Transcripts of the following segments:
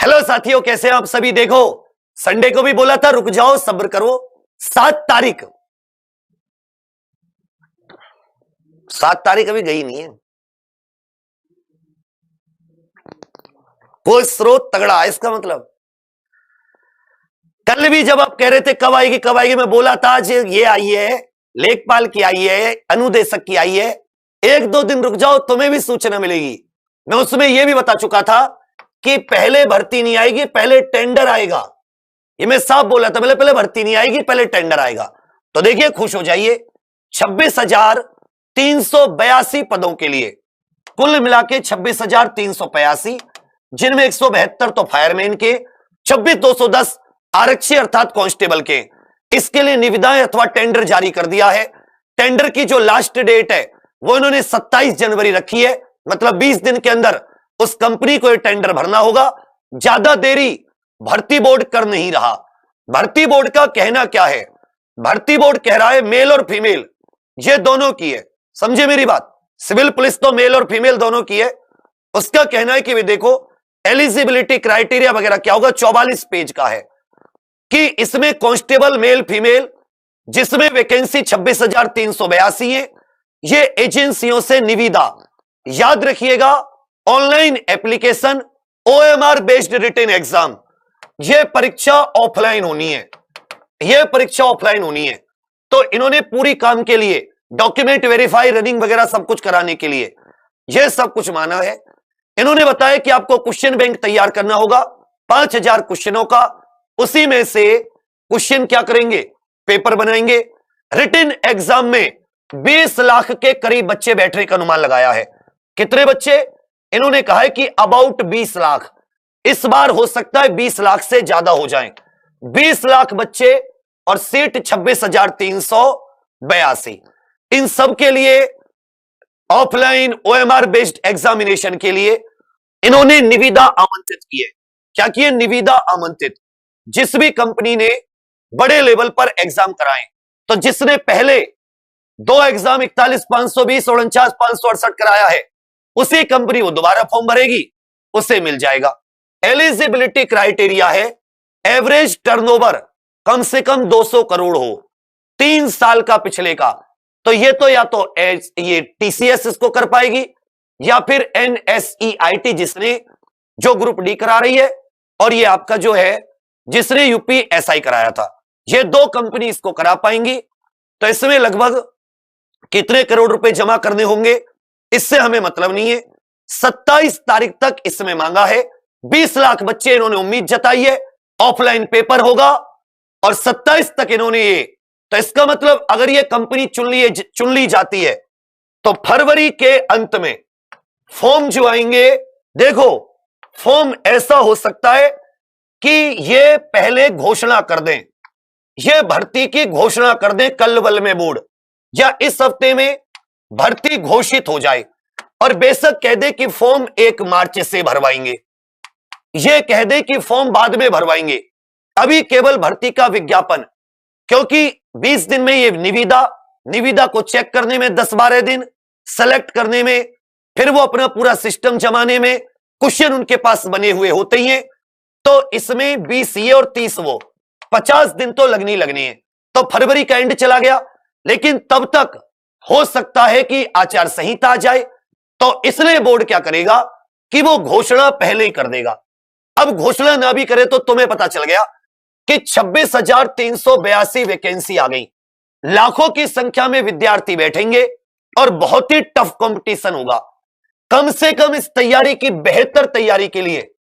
Hello साथियों, कैसे हैं आप सभी। देखो, संडे को भी बोला था रुक जाओ सब्र करो। 7 तारीख अभी गई नहीं है। वो स्रोत तगड़ा है इसका मतलब। कल भी जब आप कह रहे थे कब आएगी, मैं बोला था आज ये आई है, लेखपाल की आई है, अनुदेशक की आई है। 1-2 दिन रुक जाओ, तुम्हें भी सूचना मिलेगी। मैं उसमें यह भी बता चुका था कि पहले भर्ती नहीं आएगी, पहले टेंडर आएगा। ये मैं साफ बोला था, पहले भर्ती नहीं आएगी, पहले टेंडर आएगा। तो देखिए, खुश हो जाइए। 26,382 पदों के लिए कुल मिला के 26,382, जिनमें 172 तो फायरमैन के, 26,210 आरक्षी अर्थात कांस्टेबल के। इसके लिए निविदाएं अथवा टेंडर जारी कर दिया है। टेंडर की जो लास्ट डेट है वो इन्होंने 27 जनवरी रखी है, मतलब 20 दिन के अंदर उस कंपनी को ये टेंडर भरना होगा। ज्यादा देरी भर्ती बोर्ड कर नहीं रहा। भर्ती बोर्ड का कहना क्या है? भर्ती बोर्ड कह रहा है मेल और फीमेल ये दोनों की है। समझे मेरी बात? सिविल पुलिस तो मेल और फीमेल दोनों की है। उसका कहना है कि वे देखो एलिजिबिलिटी क्राइटेरिया वगैरह क्या होगा, 44 पेज का है कि इसमें कांस्टेबल मेल फीमेल, जिसमें वैकेंसी 26,382 है। ये एजेंसियों से निविदा, याद रखिएगा, online application, OMR based written exam. यह परीक्षा ऑफलाइन होनी है, यह परीक्षा ऑफलाइन होनी है। तो इन्होंने पूरी काम के लिए डॉक्यूमेंट वेरीफाई, रनिंग वगैरह सब कुछ कराने के लिए यह सब कुछ माना है। इन्होंने बताया कि आपको क्वेश्चन बैंक तैयार करना होगा 5,000 क्वेश्चनों का। उसी में से क्वेश्चन क्या करेंगे, पेपर बनाएंगे। रिटन एग्जाम में 20 लाख के करीब बच्चे बैठने का अनुमान लगाया है। कितने बच्चे? इन्होंने कहा है कि अबाउट 20 लाख। इस बार हो सकता है 20 लाख से ज्यादा हो जाएं। 20 लाख बच्चे और सीट 26,382। इन सब के लिए ऑफलाइन OMR बेस्ड एग्जामिनेशन के लिए इन्होंने निविदा आमंत्रित की है। क्या किए? निविदा आमंत्रित। जिस भी कंपनी ने बड़े लेवल पर एग्जाम कराए, तो जिसने पहले 2 एग्जाम 41,520 और 49,568 कराया है, उसी कंपनी वो दोबारा फॉर्म भरेगी, उसे मिल जाएगा। एलिजिबिलिटी क्राइटेरिया है एवरेज टर्नओवर कम से कम 200 करोड़ हो, 3 साल का पिछले का। तो ये तो या तो ये TCS इसको कर पाएगी या फिर NSEIT जिसने जो ग्रुप डी करा रही है, और ये आपका जो है जिसने UPSI कराया था, ये 2 कंपनी इसको करा पाएंगी। तो इसमें लगभग कितने करोड़ रुपए जमा करने होंगे इससे हमें मतलब नहीं है। 27 तारीख तक इसमें मांगा है। 20 लाख बच्चे इन्होंने उम्मीद जताई है, ऑफलाइन पेपर होगा और 27 तक इन्होंने ये। तो इसका मतलब अगर ये कंपनी चुन ली जाती है तो फरवरी के अंत में फॉर्म जो आएंगे, देखो फॉर्म ऐसा हो सकता है कि ये पहले घोषणा कर दें, ये भर्ती की घोषणा कर दें कल वल में बोर्ड, या इस हफ्ते में भर्ती घोषित हो जाए और बेशक कह दे कि फॉर्म 1 मार्च से भरवाएंगे, ये कह दे कि फॉर्म बाद में भरवाएंगे। अभी केवल भर्ती का विज्ञापन, क्योंकि 20 दिन में ये निविदा को चेक करने में 10-12 दिन, सेलेक्ट करने में, फिर वो अपना पूरा सिस्टम जमाने में, क्वेश्चन उनके पास बने हुए होते ही हैं। तो इसमें 20 ये और 30 वो, 50 दिन तो लगनी है। तो फरवरी का एंड चला गया, लेकिन तब तक हो सकता है कि आचार संहिता आ जाए। तो इसलिए बोर्ड क्या करेगा कि वो घोषणा पहले ही कर देगा। अब घोषणा ना भी करे तो तुम्हें पता चल गया कि 26,382 वैकेंसी आ गई। लाखों की संख्या में विद्यार्थी बैठेंगे और बहुत ही टफ कंपटीशन होगा। कम से कम इस तैयारी की, बेहतर तैयारी के लिए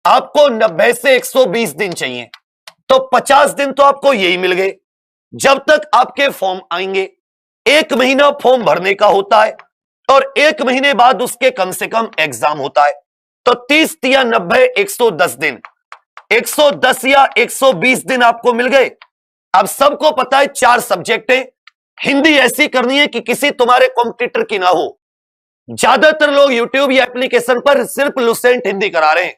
आपको 90 से 120 दिन चाहिए। तो 50 दिन तो आपको यही मिल गए जब तक आपके फॉर्म आएंगे। 1 महीना फॉर्म भरने का होता है और 1 महीने बाद उसके कम से कम एग्जाम होता है। तो 30 या 90, 110 दिन, 110 या 120 दिन आपको मिल गए। अब सबको पता है 4 सब्जेक्ट है। हिंदी ऐसी करनी है कि किसी तुम्हारे कॉम्पिटिटर की ना हो। ज्यादातर लोग यूट्यूब या एप्लीकेशन पर सिर्फ लुसेंट हिंदी करा रहे हैं।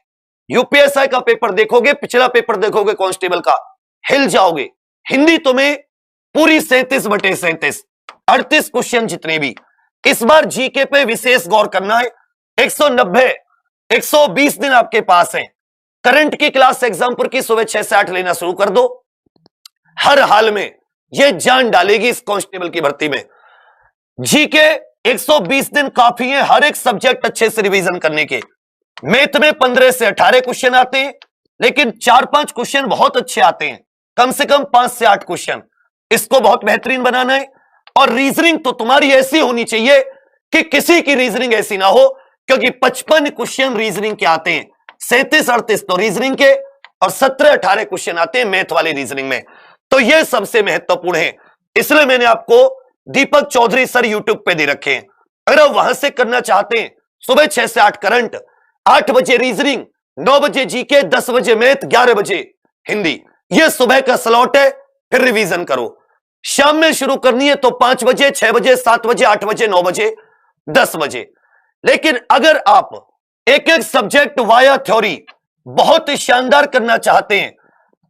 UPSI का पेपर देखोगे, पिछला पेपर देखोगे कांस्टेबल का, हिल जाओगे। हिंदी तुम्हें पूरी 37/37, 38 क्वेश्चन जितने भी। इस बार जीके पे विशेष गौर करना है। 190, 120 दिन आपके पास है। करंट की क्लास एग्जामपुर की सुबह 6 से 8 लेना शुरू कर दो। हर हाल में यह जान डालेगी इस कांस्टेबल की भर्ती में। जीके 120 दिन काफी है हर एक सब्जेक्ट अच्छे से रिवीजन करने के। मैथ में 15 से 18 क्वेश्चन आते हैं, लेकिन 4-5 क्वेश्चन बहुत अच्छे आते हैं, कम से कम 5 से 8 क्वेश्चन। इसको बहुत बेहतरीन बनाना है। और रीजनिंग तो तुम्हारी ऐसी होनी चाहिए कि किसी की रीजनिंग ऐसी ना हो, क्योंकि 55 क्वेश्चन रीजनिंग के आते हैं, 37-38 तो रीजनिंग के, और 17-18 क्वेश्चन आते हैं मैथ वाले रीजनिंग में। तो यह सबसे महत्वपूर्ण है, इसलिए मैंने आपको दीपक चौधरी सर यूट्यूब पे दे रखे हैं। अगर आप वहां से करना चाहते हैं, सुबह 6 से 8 करंट, 8 बजे रीजनिंग, 9 बजे जीके, 10 बजे मैथ, 11 बजे हिंदी, यह सुबह का स्लॉट है। फिर रिवीजन करो। शाम में शुरू करनी है तो 5 बजे, 6 बजे, 7 बजे, 8 बजे, 9 बजे, 10 बजे। लेकिन अगर आप एक एक सब्जेक्ट वाया थ्योरी बहुत शानदार करना चाहते हैं,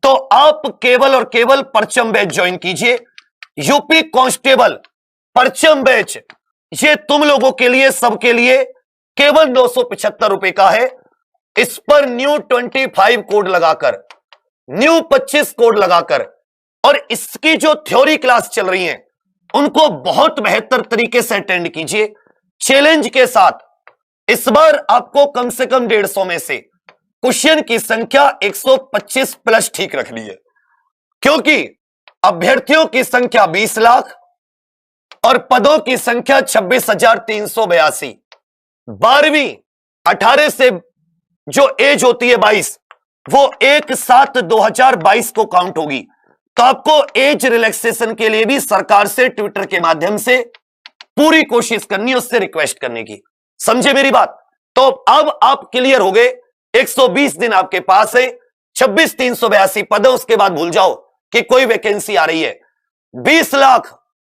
तो आप केवल और केवल परचम बैच ज्वाइन कीजिए। यूपी कांस्टेबल परचम बैच, ये तुम लोगों के लिए, सबके लिए केवल 975 रुपए का है। इस पर न्यू 25 कोड लगाकर, न्यू 25 कोड लगाकर, और इसकी जो थ्योरी क्लास चल रही है उनको बहुत बेहतर तरीके से अटेंड कीजिए चैलेंज के साथ। इस बार आपको कम से कम 150 में से क्वेश्चन की संख्या 125 प्लस ठीक रखनी है, क्योंकि अभ्यर्थियों की संख्या 20 लाख और पदों की संख्या 26,382। 12वीं 18 से जो एज होती है 22, वो 1/7/2022 को काउंट होगी। तो आपको एज रिलैक्सेशन के लिए भी सरकार से ट्विटर के माध्यम से पूरी कोशिश करनी है, उससे रिक्वेस्ट करने की। समझे मेरी बात? तो अब आप क्लियर हो गए। 120 दिन आपके पास है, 26,382 पद है, उसके बाद भूल जाओ कि कोई वैकेंसी आ रही है। 20 लाख,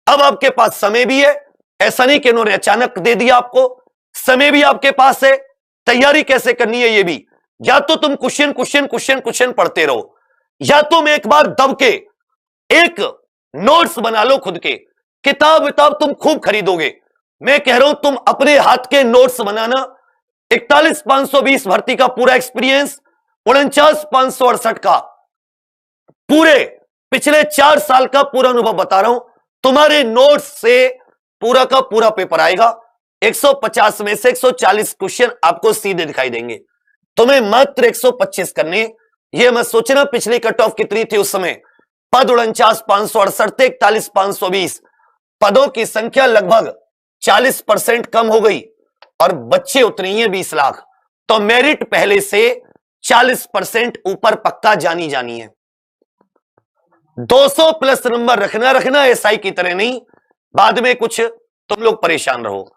अब आपके पास समय भी है, ऐसा नहीं कि इन्होंने अचानक दे दिया आपको, समय भी आपके पास है। तैयारी कैसे करनी है ये भी, या तो तुम क्वेश्चन पढ़ते रहो, या तुम एक बार दब के एक नोट्स बना लो खुद के। किताब तुम खूब खरीदोगे, मैं कह रहा हूं तुम अपने हाथ के नोट्स बनाना। 41,520 भर्ती का पूरा एक्सपीरियंस, 49,568 का पूरे पिछले 4 साल का पूरा अनुभव बता रहा हूं। तुम्हारे नोट्स से पूरा का पूरा पेपर आएगा। 150 में से 140 क्वेश्चन आपको सीधे दिखाई देंगे। तुम्हें मात्र 125 करने। यह मत सोचना पिछली कट ऑफ कितनी थी उस समय, पद 49,568 थे, 41,520। पदों की संख्या लगभग 40% कम हो गई और बच्चे उतने ही हैं 20 लाख। तो मेरिट पहले से 40% ऊपर पक्का जानी है। 200 प्लस नंबर रखना एसआई की तरह नहीं, बाद में कुछ तुम लोग परेशान रहो।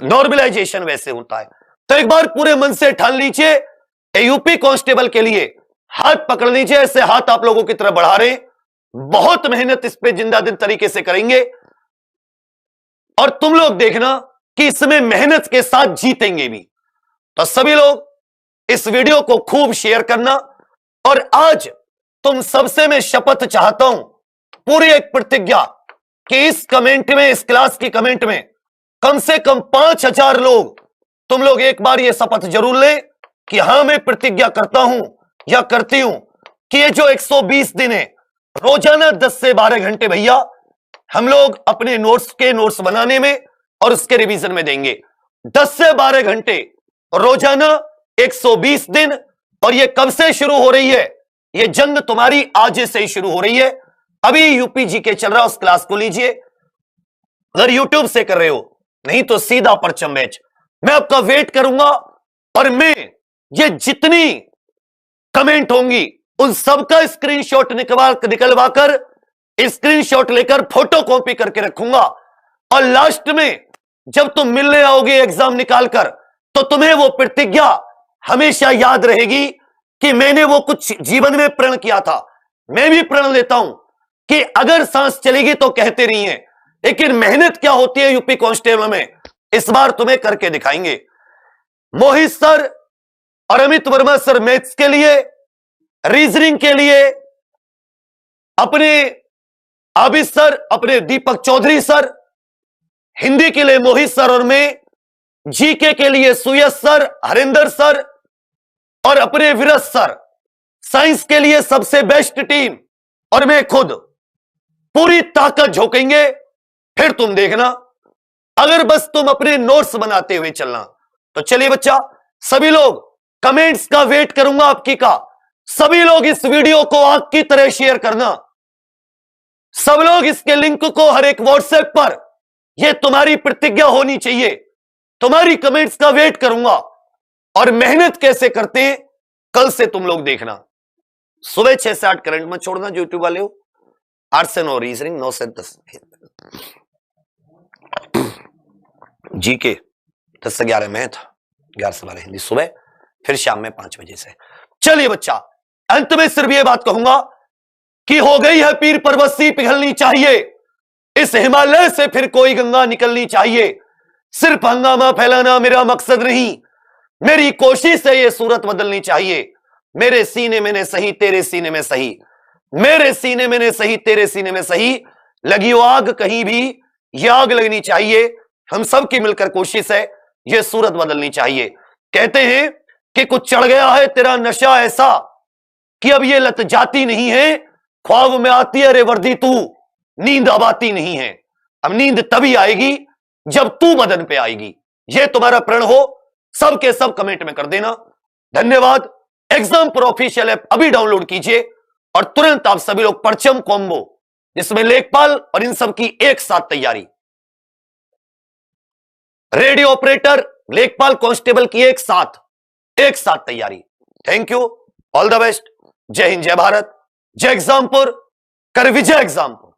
नॉर्मलाइजेशन वैसे होता है। तो एक बार पूरे मन से ठान लीजिए, यूपी कांस्टेबल के लिए हाथ पकड़ लीजिए। ऐसे हाथ आप लोगों की तरफ बढ़ा रहे हैं, बहुत मेहनत इस पे जिंदा दिन तरीके से करेंगे, और तुम लोग देखना कि इसमें मेहनत के साथ जीतेंगे भी। तो सभी लोग इस वीडियो को खूब शेयर करना। और आज तुम सबसे मैं शपथ चाहता हूं, पूरी एक प्रतिज्ञा, कि इस कमेंट में, इस क्लास की कमेंट में कम से कम 5,000 लोग, तुम लोग एक बार यह शपथ जरूर लें कि हां मैं प्रतिज्ञा करता हूं या करती हूं कि ये जो 120 दिन है, रोजाना 10 से 12 घंटे भैया हम लोग अपने नोट्स बनाने में और उसके रिवीजन में देंगे। 10 से 12 घंटे रोजाना, 120 दिन। और ये कब से शुरू हो रही है? ये जंग तुम्हारी आज से ही शुरू हो रही है। अभी यूपी जीके चल रहा है, उस क्लास को लीजिए। अगर यूट्यूब से कर रहे हो, नहीं तो सीधा परचम बैच। मैं आपका वेट करूंगा, और मैं ये जितनी कमेंट होंगी उन सबका स्क्रीनशॉट निकलवाकर, स्क्रीनशॉट लेकर फोटो कॉपी करके रखूंगा। और लास्ट में जब तुम मिलने आओगे एग्जाम निकालकर, तो तुम्हें वो प्रतिज्ञा हमेशा याद रहेगी कि मैंने वो कुछ जीवन में प्रण किया था। मैं भी प्रण लेता हूं कि अगर सांस चलेगी तो कहते नहीं है, लेकिन मेहनत क्या होती है यूपी कांस्टेबल में, इस बार तुम्हें करके दिखाएंगे। मोहित सर और अमित वर्मा सर मैथ्स के लिए, रीजनिंग के लिए अपने आबिद सर, अपने दीपक चौधरी सर, हिंदी के लिए मोहित सर और मैं, जीके के लिए सुयश सर, हरिंदर सर और अपने विरस सर, साइंस के लिए सबसे बेस्ट टीम और मैं खुद पूरी ताकत झोंकेंगे। फिर तुम देखना, अगर बस तुम अपने नोट्स बनाते हुए चलना। तो चलिए बच्चा, सभी लोग कमेंट्स का वेट करूंगा आपकी का। सभी लोग इस वीडियो को आग की तरह शेयर करना। सब लोग इसके लिंक को हर एक व्हाट्सएप पर, यह तुम्हारी प्रतिज्ञा होनी चाहिए। तुम्हारी कमेंट्स का वेट करूंगा। और मेहनत कैसे करते हैं कल से तुम लोग देखना। सुबह 6 से 8 करंट में छोड़ना जो यूट्यूब वाले हो। 8 से 9 रीजनिंग, 9 से 10 जीके, 10 से 11 मैथ, 11 से 12 हिंदी सुबह, फिर शाम में 5 बजे से। चलिए बच्चा, अंत में सिर्फ यह बात कहूंगा कि हो गई है पीर पर्वती पिघलनी चाहिए, इस हिमालय से फिर कोई गंगा निकलनी चाहिए। सिर्फ हंगामा फैलाना मेरा मकसद नहीं, मेरी कोशिश है ये सूरत बदलनी चाहिए। मेरे सीने में ने सही, तेरे सीने में सही, मेरे सीने में ने सही, तेरे सीने में सही, लगी हो आग कहीं भी ये आग लगनी चाहिए। हम सब की मिलकर कोशिश है ये सूरत बदलनी चाहिए। कहते हैं कि कुछ चढ़ गया है तेरा नशा ऐसा कि अब ये लत जाती नहीं है, ख्वाब में आती है रे वर्दी तू, नींद अब आती नहीं है। अब नींद तभी आएगी जब तू बदन पे आएगी। ये तुम्हारा प्रण हो, सबके सब कमेंट में कर देना। धन्यवाद। एग्जाम प्रो ऑफिशियल ऐप अभी डाउनलोड कीजिए और तुरंत आप सभी लोग परचम कॉम्बो, जिसमें लेखपाल और इन सब की एक साथ तैयारी, रेडियो ऑपरेटर, लेखपाल, कांस्टेबल की एक साथ तैयारी। Thank you, all the best. जय हिंद, जय भारत, जय एग्जामपुर, कर विजय एग्जामपुर।